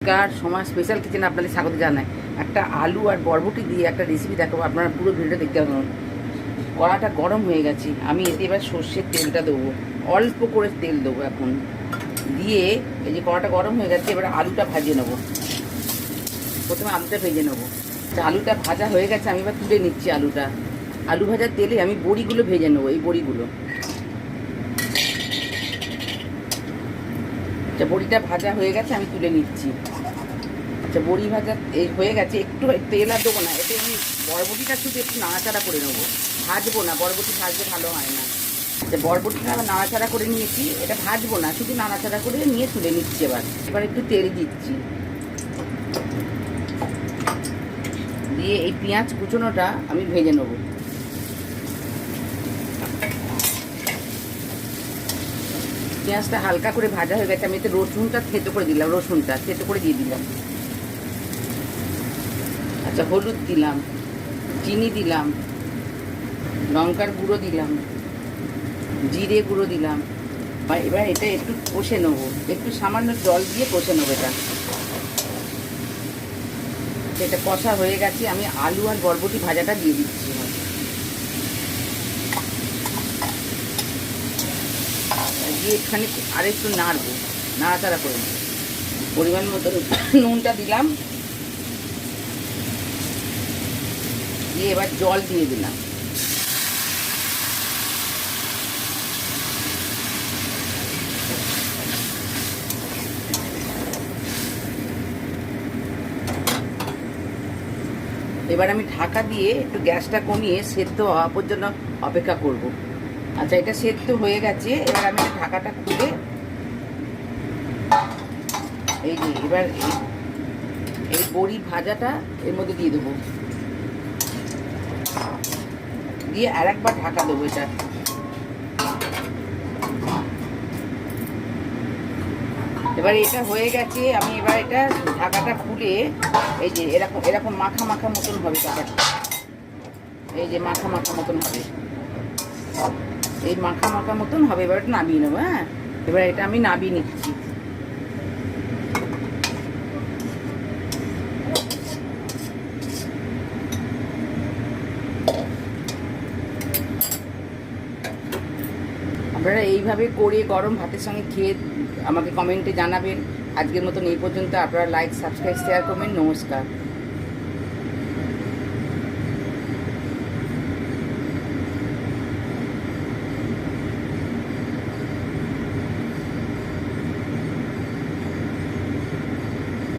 নমস্কার, সময় স্পেশাল কিচেনে আপনাদের স্বাগত জানাই। একটা আলু আর বরবটি দিয়ে একটা রেসিপি দেখাবো, আপনারা পুরো ভিডিওটা দেখতে পাবেন। কড়াটা গরম হয়ে গেছে, আমি এতে এবার সর্ষের তেলটা দেবো, অল্প করে তেল দেবো এখন দিয়ে। এই যে কড়াটা গরম হয়ে গেছে, এবার আলুটা ভাজিয়ে নেবো। প্রথমে আলুটা ভেজে নেবো। আলুটা ভাজা হয়ে গেছে, আমি এবার তুলে নিচ্ছি আলুটা। আলু ভাজার তেলে আমি বড়িগুলো ভেজে নেবো, এই বড়িগুলো। আচ্ছা, বড়িটা ভাজা হয়ে গেছে, আমি তুলে নিচ্ছি। আচ্ছা, বড়ি ভাজা এই হয়ে গেছে, একটু তেল আর দেবো না, এতে আমি বরবটিটা শুধু একটু নাড়াচাড়া করে নেবো, ভাজবো না, বরবটি ভাজলে ভালো হয় না। আচ্ছা, বরবটিটা আবার নাড়াচাড়া করে নিয়েছি, এটা ভাজবো না, শুধু নাড়াচাড়া করে নিয়ে তুলে নিচ্ছি। এবার একটু তেল দিচ্ছি, দিয়ে এই পেঁয়াজ কুচোনোটা আমি ভেজে নেবো। পেঁয়াজটা হালকা করে ভাজা হয়ে গেছে, আমি এতে রসুনটা থেতো করে দিলাম, রসুনটা থেতো করে দিয়ে দিলাম। আচ্ছা, হলুদ দিলাম, চিনি দিলাম, লঙ্কার গুঁড়ো দিলাম, জিরে গুঁড়ো দিলাম। এবার এটা একটু কষে নেবো, একটু সামান্য জল দিয়ে কষে নেবো এটা। এটা কষা হয়ে গেছে, আমি আলু আর বরবটি ভাজাটা দিয়ে দিচ্ছি। দিয়ে এখানে আর একটু নাড়বো, নাড়াচাড়া করে নেবো। পরিমাণ মতো নুনটা দিলাম, দিয়ে এবার জল দিয়ে দিলাম। এবার আমি ঢাকা দিয়ে একটু গ্যাসটা কমিয়ে সেদ্ধ হওয়া পর্যন্ত অপেক্ষা করব। আচ্ছা, এটা সেদ্ধ হয়ে গেছে, এবার আমি ঢাকাটা খুলে এই যে এবার এই বড়ি ভাজাটা এর মধ্যে দিয়ে দেবো, দিয়ে আর একবার ঢাকা দেবো এটা। এবার এটা হয়ে গেছে, আমি এবার এটা ঢাকাটা খুলে এই যে এরকম এরকম মাখা মাখা মতন হবে ব্যাপারটা। এই যে মাখা মাখা মতন হবে, এই মাখা মাখা মতন হবে। এবার এটা নামিয়ে নেবো। হ্যাঁ, এবার এটা আমি নামিয়ে নিচ্ছি। আপনারা এইভাবে করে গরম ভাতের সঙ্গে খেয়ে আমাকে কমেন্টে জানাবেন। আজকের মতন এই পর্যন্ত। আপনারা লাইক, সাবস্ক্রাইব, শেয়ার করবেন। নমস্কার।